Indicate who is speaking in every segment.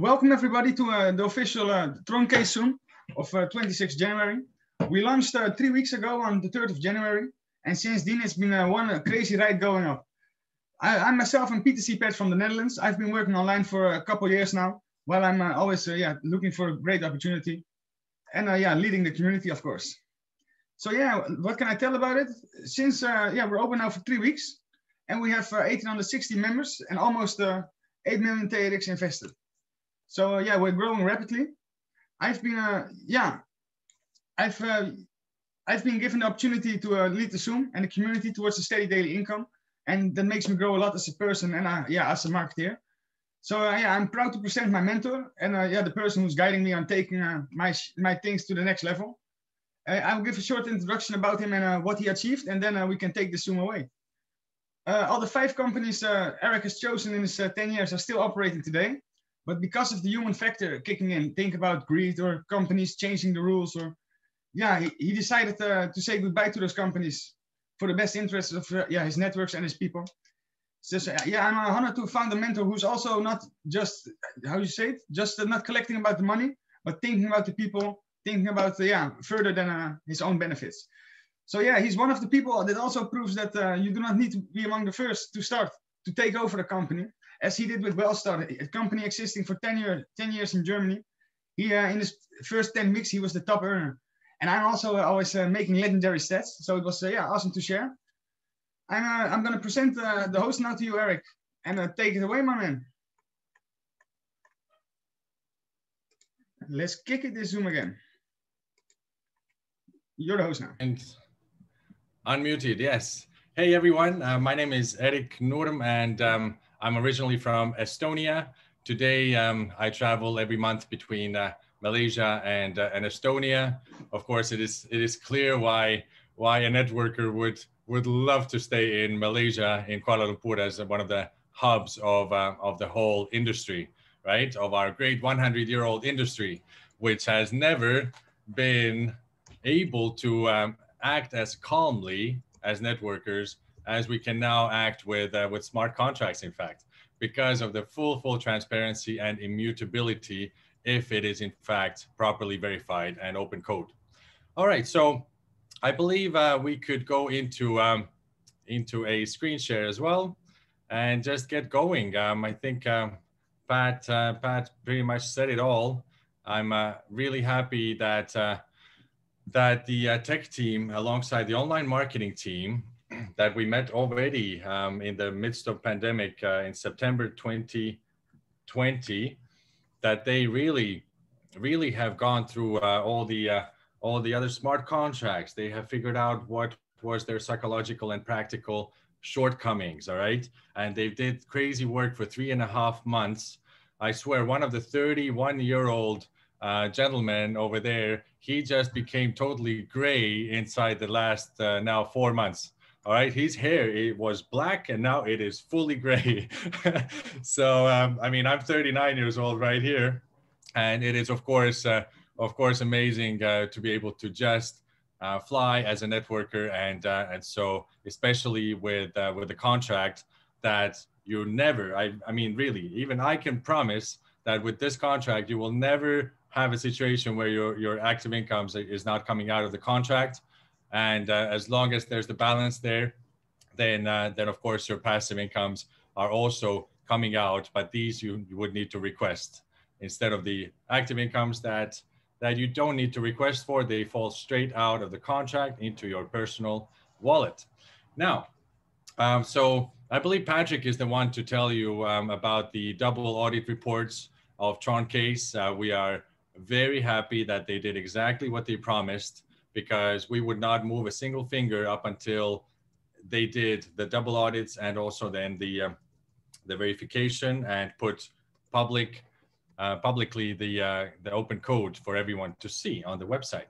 Speaker 1: Welcome everybody to the official Troncase Zoom of 26th January. We launched 3 weeks ago on the 3rd of January, and since then it's been one crazy ride going up. I myself am Peter Pet from the Netherlands. I've been working online for a couple of years now, while I'm always looking for a great opportunity, and leading the community, of course. So what can I tell about it? Since we're open now for 3 weeks, and we have 1,860 members and almost 8 million TRX invested. So we're growing rapidly. I've been given the opportunity to lead the Zoom and the community towards a steady daily income, and that makes me grow a lot as a person and as a marketeer. So I'm proud to present my mentor and the person who's guiding me on taking my things to the next level. I'll give a short introduction about him and what he achieved, and then we can take the Zoom away. All the 5 companies Eric has chosen in his 10 years are still operating today. But because of the human factor kicking in, think about greed or companies changing the rules, or he decided to say goodbye to those companies for the best interests of his networks and his people. So I'm honored to found a mentor who's also not just not collecting about the money, but thinking about the people, thinking about further than his own benefits. So he's one of the people that also proves that you do not need to be among the first to start to take over the company, as he did with Wellstar, a company existing for 10 years in Germany. He in his first 10 weeks, he was the top earner. And I'm also always making legendary stats. So it was awesome to share. I'm going to present the host now to you, Eric, and take it away, my man. Let's kick it this Zoom again. You're the host now.
Speaker 2: Thanks. Unmuted, yes. Hey everyone, my name is Erik Noorm, and I'm originally from Estonia. Today, I travel every month between Malaysia and Estonia. Of course, it is clear why a networker would love to stay in Malaysia, in Kuala Lumpur, as one of the hubs of the whole industry, right? Of our great 100-year-old industry, which has never been able to act as calmly as networkers as we can now act with smart contracts, in fact, because of the full transparency and immutability if it is in fact properly verified and open code. All right, so I believe we could go into a screen share as well and just get going. I think Pat pretty much said it all. I'm really happy that the tech team, alongside the online marketing team, that we met already in the midst of pandemic in September 2020, that they really have gone through all the other smart contracts. They have figured out what was their psychological and practical shortcomings, all right? And they did crazy work for 3.5 months. I swear, one of the 31-year-old gentleman over there, he just became totally gray inside the last now 4 months. All right, his hair, it was black and now it is fully gray. So, I mean, I'm 39 years old right here. And it is, of course, amazing to be able to just fly as a networker. And so, especially with the contract that you never, I mean, really, even I can promise that with this contract, you will never have a situation where your active income is not coming out of the contract. And as long as there's the balance there, then of course your passive incomes are also coming out. But these you would need to request instead of the active incomes that you don't need to request for. They fall straight out of the contract into your personal wallet. Now, so I believe Patrick is the one to tell you about the double audit reports of Troncase. We are very happy that they did exactly what they promised, because we would not move a single finger up until they did the double audits and also then the verification and put publicly the open code for everyone to see on the website.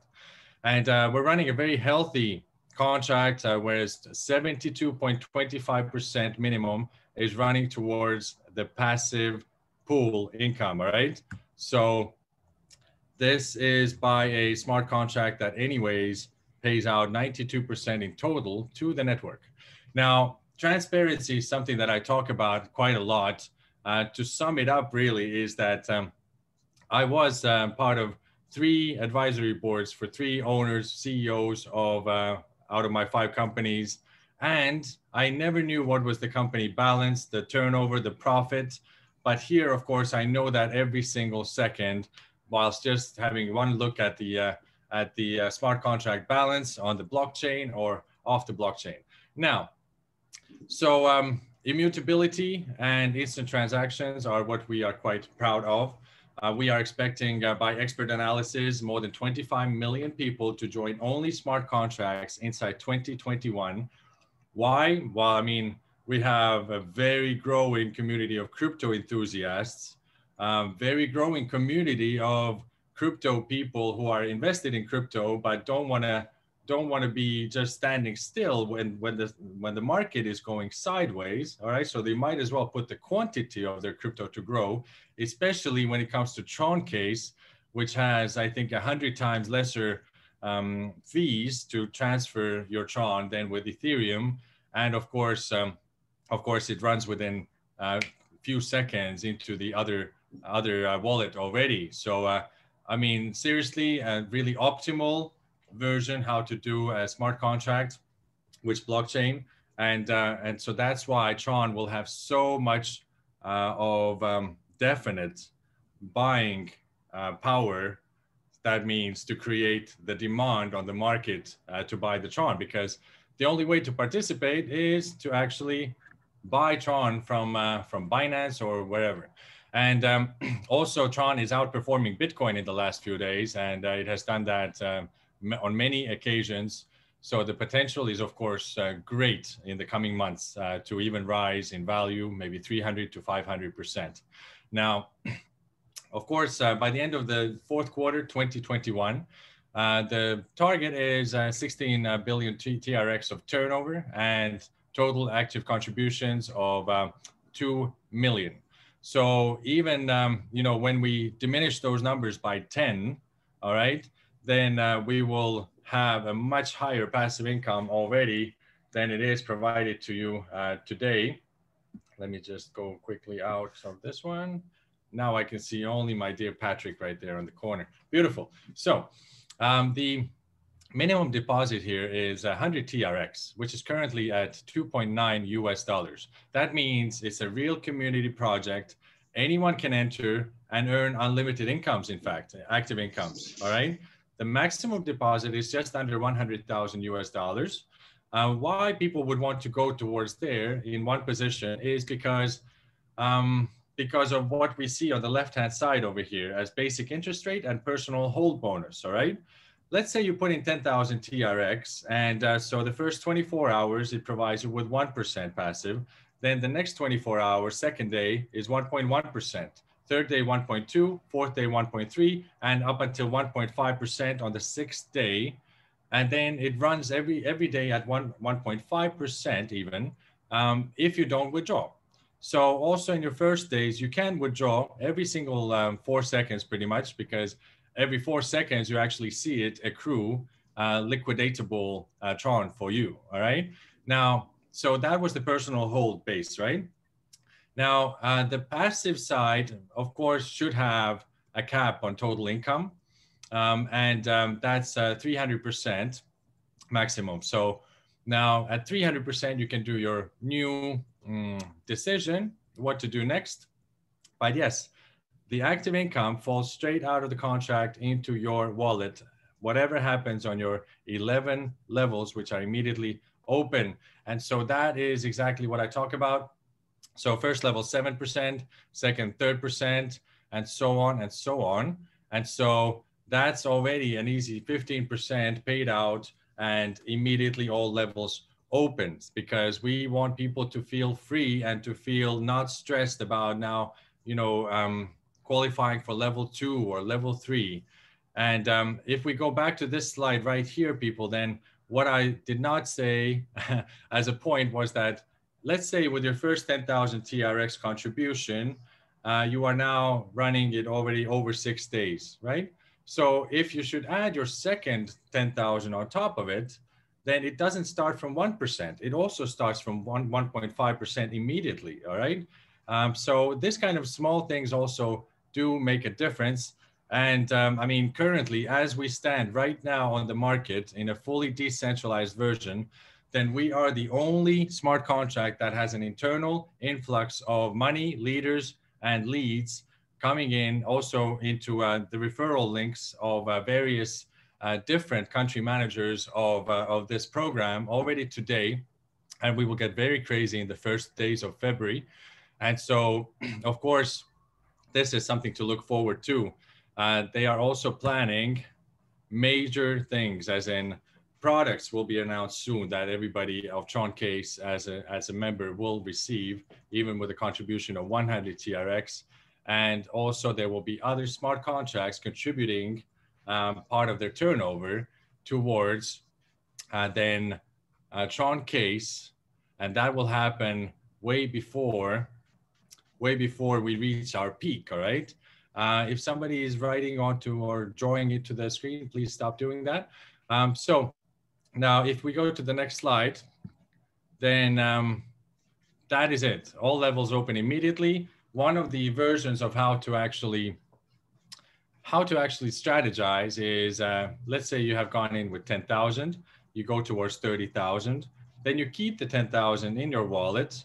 Speaker 2: And we're running a very healthy contract, whereas 72.25% minimum is running towards the passive pool income, all right? So this is by a smart contract that anyways pays out 92% in total to the network. Now, transparency is something that I talk about quite a lot. To sum it up really is that I was part of 3 advisory boards for 3 owners, CEOs of out of my 5 companies. And I never knew what was the company balance, the turnover, the profit. But here, of course, I know that every single second, whilst just having one look at the smart contract balance on the blockchain or off the blockchain. Now, so immutability and instant transactions are what we are quite proud of. We are expecting by expert analysis, more than 25 million people to join only smart contracts inside 2021. Why? Well, I mean, we have a very growing community of crypto enthusiasts, very growing community of crypto people who are invested in crypto, but don't want to be just standing still when the market is going sideways. All right, so they might as well put the quantity of their crypto to grow, especially when it comes to Troncase, which has, I think, 100 times lesser fees to transfer your Tron than with Ethereum. And of course, it runs within a few seconds into the other wallet already. So, I mean, seriously, a really optimal version how to do a smart contract, which blockchain. And so that's why Tron will have so much of definite buying power. That means to create the demand on the market to buy the Tron, because the only way to participate is to actually buy Tron from Binance or wherever. And also Tron is outperforming Bitcoin in the last few days, and it has done that on many occasions. So the potential is, of course, great in the coming months to even rise in value, maybe 300 to 500%. Now, of course, by the end of the 4th quarter, 2021, the target is 16 billion TRX of turnover and total active contributions of 2 million. So even, when we diminish those numbers by 10, all right, then we will have a much higher passive income already than it is provided to you today. Let me just go quickly out of this one. Now I can see only my dear Patrick right there on the corner. Beautiful. So the minimum deposit here is 100 TRX, which is currently at $2.9 US. That means it's a real community project. Anyone can enter and earn unlimited incomes, in fact, active incomes, all right? The maximum deposit is just under 100,000 US. Why people would want to go towards there in one position is because of what we see on the left-hand side over here as basic interest rate and personal hold bonus, all right? Let's say you put in 10,000 TRX, and so the first 24 hours, it provides you with 1% passive. Then the next 24 hours, second day, is 1.1%. Third day, 1.2, fourth day, 1.3, and up until 1.5% on the 6th day. And then it runs every day at 1.5% even if you don't withdraw. So also in your first days, you can withdraw every single 4 seconds pretty much, because every 4 seconds you actually see it accrue liquidatable Tron for you, all right? Now, so that was the personal hold base, right? Now, the passive side, of course, should have a cap on total income, and that's 300% maximum. So now at 300%, you can do your new decision, what to do next. But yes, the active income falls straight out of the contract into your wallet, whatever happens on your 11 levels, which are immediately open. And so that is exactly what I talk about. So first level, 7%, second, 3%, and so on and so on. And so that's already an easy 15% paid out, and immediately all levels opens, because we want people to feel free and to feel not stressed about now, qualifying for level 2 or level 3. And if we go back to this slide right here, people, then what I did not say as a point was that, let's say with your first 10,000 TRX contribution, you are now running it already over 6 days, right? So if you should add your second 10,000 on top of it, then it doesn't start from 1%. It also starts from 1.5% immediately, all right? So this kind of small things also do make a difference. And I mean, currently, as we stand right now on the market in a fully decentralized version, then we are the only smart contract that has an internal influx of money, leaders, and leads coming in also into the referral links of various different country managers of this program already today. And we will get very crazy in the first days of February. And so, of course, this is something to look forward to. They are also planning major things, as in products will be announced soon that everybody of Troncase as a member will receive, even with a contribution of 100 TRX. And also there will be other smart contracts contributing part of their turnover towards then Troncase, and that will happen way before we reach our peak. All right. If somebody is writing onto or drawing it to the screen, please stop doing that. So now if we go to the next slide, then that is it. All levels open immediately. One of the versions of how to actually strategize is, let's say you have gone in with 10,000, you go towards 30,000, then you keep the 10,000 in your wallet.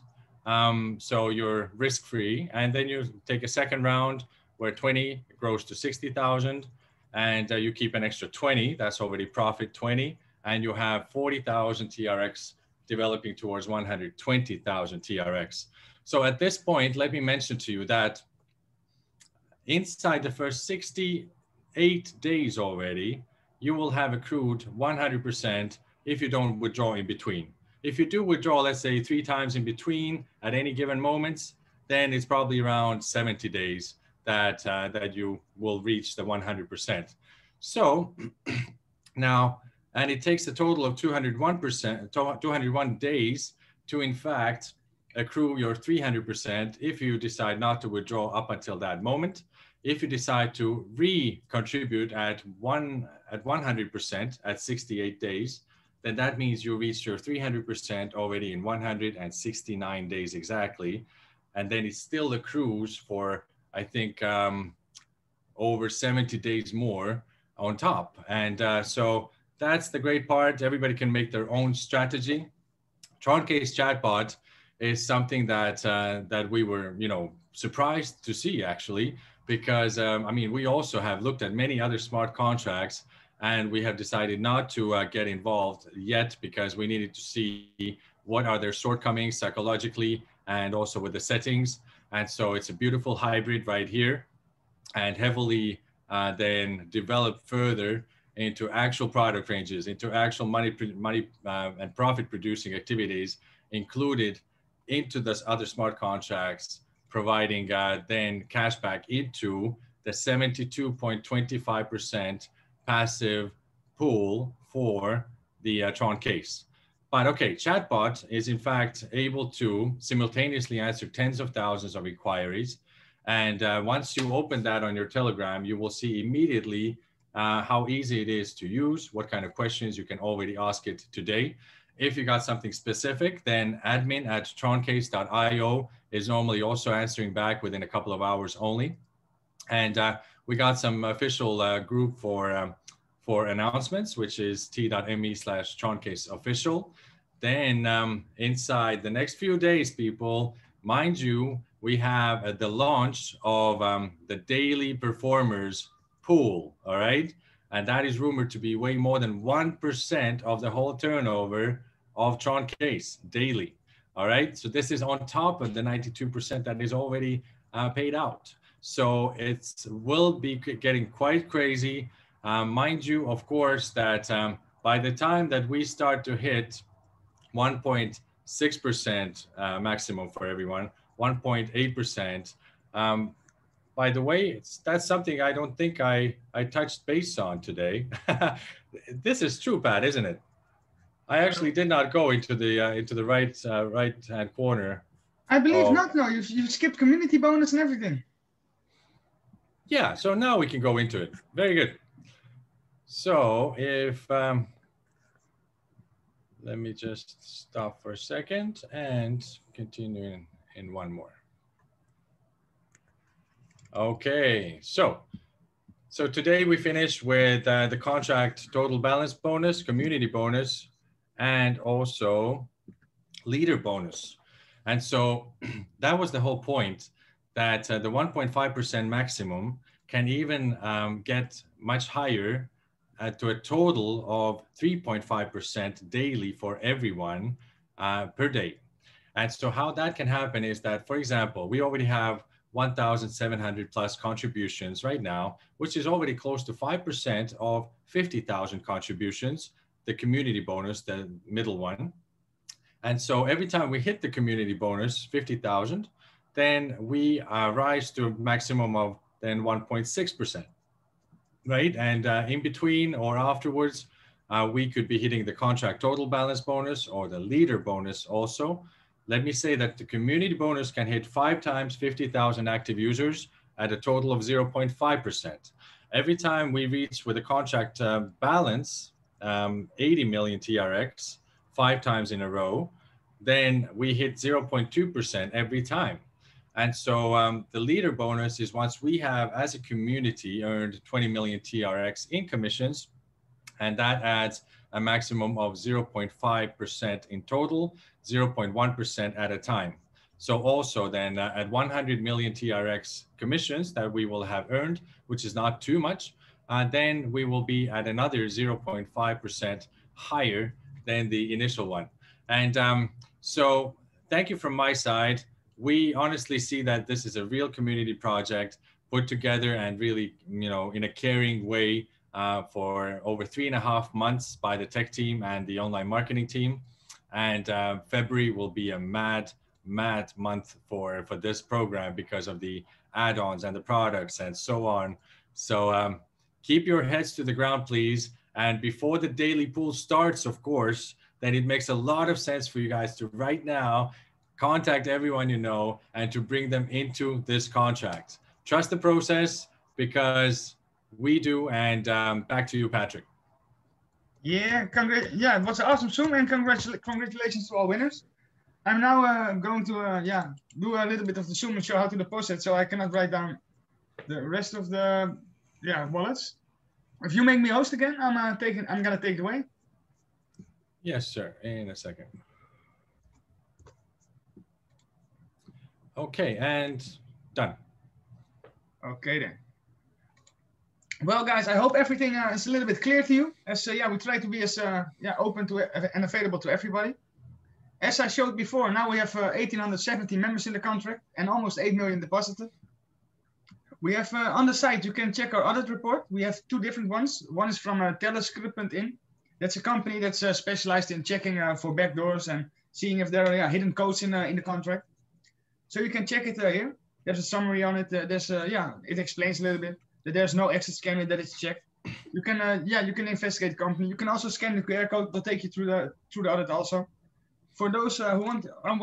Speaker 2: So you're risk-free, and then you take a second round where 20 grows to 60,000, and you keep an extra 20, that's already profit 20, and you have 40,000 TRX developing towards 120,000 TRX. So at this point, let me mention to you that inside the first 68 days already, you will have accrued 100% if you don't withdraw in between. If you do withdraw, let's say 3 times in between at any given moments, then it's probably around 70 days that you will reach the 100%. So now, and it takes a total of 201 days to in fact accrue your 300% if you decide not to withdraw up until that moment. If you decide to re-contribute at 100% at 68 days, then that means you reach your 300% already in 169 days exactly. And then it still accrues for, I think, over 70 days more on top. And so that's the great part. Everybody can make their own strategy. Troncase chatbot is something that that we were, surprised to see actually, because I mean, we also have looked at many other smart contracts, and we have decided not to get involved yet because we needed to see what are their shortcomings psychologically and also with the settings. And so it's a beautiful hybrid right here, and heavily then developed further into actual product ranges, into actual money and profit producing activities included into this other smart contracts, providing then cashback into the 72.25% passive pool for the Troncase. But okay, chatbot is in fact able to simultaneously answer tens of thousands of inquiries. And once you open that on your Telegram, you will see immediately how easy it is to use, what kind of questions you can already ask it today. If you got something specific, then admin@troncase.io is normally also answering back within a couple of hours only. And we got some official group for announcements, which is t.me/TroncaseOfficial. Then inside the next few days, people, mind you, we have the launch of the daily performers pool, all right? And that is rumored to be way more than 1% of the whole turnover of Troncase daily, all right? So this is on top of the 92% that is already paid out. So it will be getting quite crazy. Mind you, of course, that by the time that we start to hit 1.6% maximum for everyone, 1.8%, by the way, that's something I don't think I touched base on today. This is true, Pat, isn't it? I actually did not go into the right hand corner.
Speaker 1: I believe not. No, you skipped community bonus and everything.
Speaker 2: Yeah, so now we can go into it. Very good. So if let me just stop for a second and continue in one more. Okay, so So today we finished with the contract total balance bonus, community bonus, and also leader bonus. And so that was the whole point, that the 1.5% maximum can even get much higher to a total of 3.5% daily for everyone per day. And so how that can happen is that, for example, we already have 1,700 plus contributions right now, which is already close to 5% of 50,000 contributions, the community bonus, the middle one. And so every time we hit the community bonus, 50,000, then we rise to a maximum of then 1.6%, right? And in between or afterwards, we could be hitting the contract total balance bonus or the leader bonus also. Let me say that the community bonus can hit 5 times 50,000 active users at a total of 0.5%. Every time we reach with a contract balance, 80 million TRX, 5 times in a row, then we hit 0.2% every time. And so the leader bonus is once we have, as a community, earned 20 million TRX in commissions, and that adds a maximum of 0.5% in total, 0.1% at a time. So also then at 100 million TRX commissions that we will have earned, which is not too much, then we will be at another 0.5% higher than the initial one. And so thank you from my side. We honestly see that this is a real community project put together and really, you know, in a caring way for over 3.5 months by the tech team and the online marketing team. And February will be a mad month for this program because of the add-ons and the products and so on. So keep your heads to the ground, please. And before the daily pool starts, of course, then it makes a lot of sense for you guys to right now contact everyone you know and to bring them into this contract. Trust the process because we do. And back to you, Patrick.
Speaker 1: Yeah, it was an awesome Zoom, and congratulations to all winners. I'm now going to do a little bit of the Zoom and show how to deposit, so I cannot write down the rest of the wallets. If you make me host again, I'm gonna take it away.
Speaker 2: Yes, sir. In a second. Okay, and done.
Speaker 1: Okay then. Well, guys, I hope everything is a little bit clear to you. As we try to be as open to and available to everybody. As I showed before, now we have 1,870 members in the contract and almost 8 million deposited. We have on the site, you can check our audit report. We have 2 different ones. One is from Telescripent. That's a company that's specialized in checking for backdoors and seeing if there are hidden codes in the contract. So you can check it here. There's a summary on it. It explains a little bit that there's no exit scanner that is checked. You can you can investigate the company. You can also scan the QR code. They'll take you through the audit also. For those who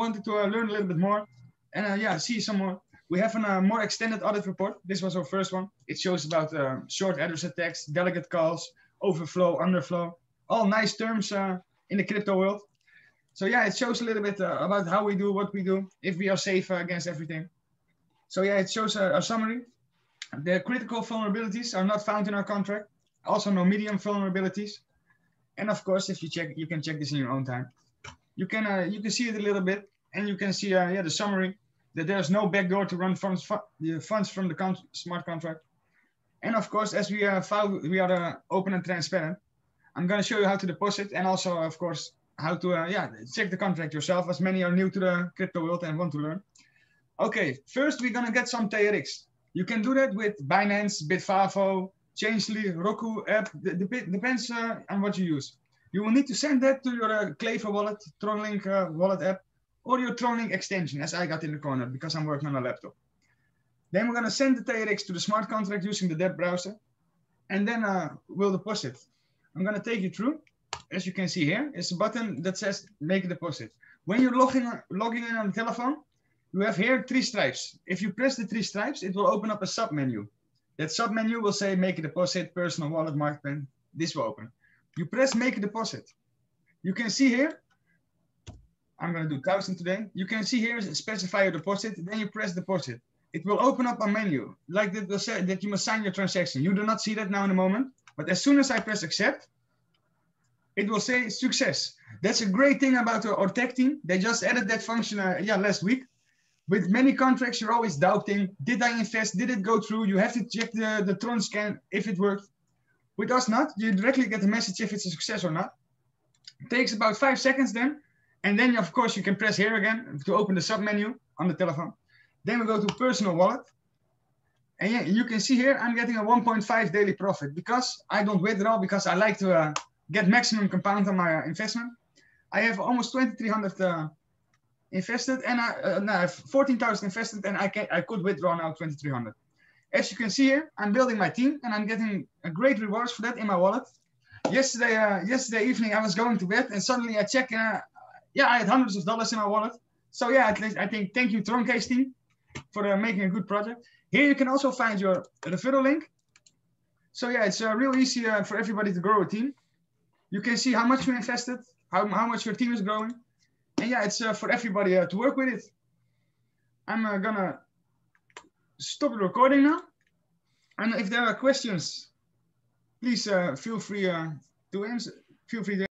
Speaker 1: wanted to learn a little bit more and see some more, we have a more extended audit report. This was our first one. It shows about short address attacks, delegate calls, overflow, underflow, all nice terms in the crypto world. So it shows a little bit about how we do, what we do, if we are safe against everything. So it shows a summary. The critical vulnerabilities are not found in our contract. Also no medium vulnerabilities. And of course, if you check, you can check this in your own time. You can see it a little bit, and you can see the summary that there's no backdoor to run funds from the smart contract. And of course, as we are open and transparent, I'm going to show you how to deposit and also, of course, how to check the contract yourself, as many are new to the crypto world and want to learn. Okay, first we're going to get some TRX. You can do that with Binance, Bitfavo, Changely, Roku app. Depends on what you use. You will need to send that to your Claver wallet, Tronlink wallet app, or your Tronlink extension, as I got in the corner because I'm working on a laptop. Then we're going to send the TRX to the smart contract using the web browser, and then we'll deposit. I'm going to take you through. As you can see here, it's a button that says make a deposit. When you're logging in on the telephone, you have here 3 stripes. If you press the 3 stripes, it will open up a sub-menu. That sub-menu will say make a deposit, personal wallet, market pen. This will open. You press make a deposit. You can see here, I'm going to do 1,000 today. You can see here, specify your deposit. Then you press deposit. it will open up a menu like that will say that you must sign your transaction. You do not see that now in a moment, but as soon as I press accept, it will say success. That's a great thing about our tech team. They just added that function last week. With many contracts, you're always doubting, did I invest? Did it go through? You have to check the Tron scan if it worked. With us not, you directly get a message if it's a success or not. It takes about 5 seconds then. And then, of course, you can press here again to open the submenu on the telephone. Then we go to personal wallet. And yeah, you can see here, I'm getting a 1.5 daily profit because I don't withdraw because I like to get maximum compound on my investment. I have almost 2,300 invested and I have 14,000 invested and I could withdraw now 2,300. As you can see here, I'm building my team and I'm getting a great rewards for that in my wallet. Yesterday evening, I was going to bed and suddenly I check, I had hundreds of dollars in my wallet. So yeah, at least I think thank you Troncase team for making a good project. Here you can also find your referral link. So yeah, it's real easy for everybody to grow a team. You can see how much you invested, how much your team is growing. And yeah, it's for everybody to work with it. I'm gonna stop the recording now. And if there are questions, please feel free to answer. Feel free to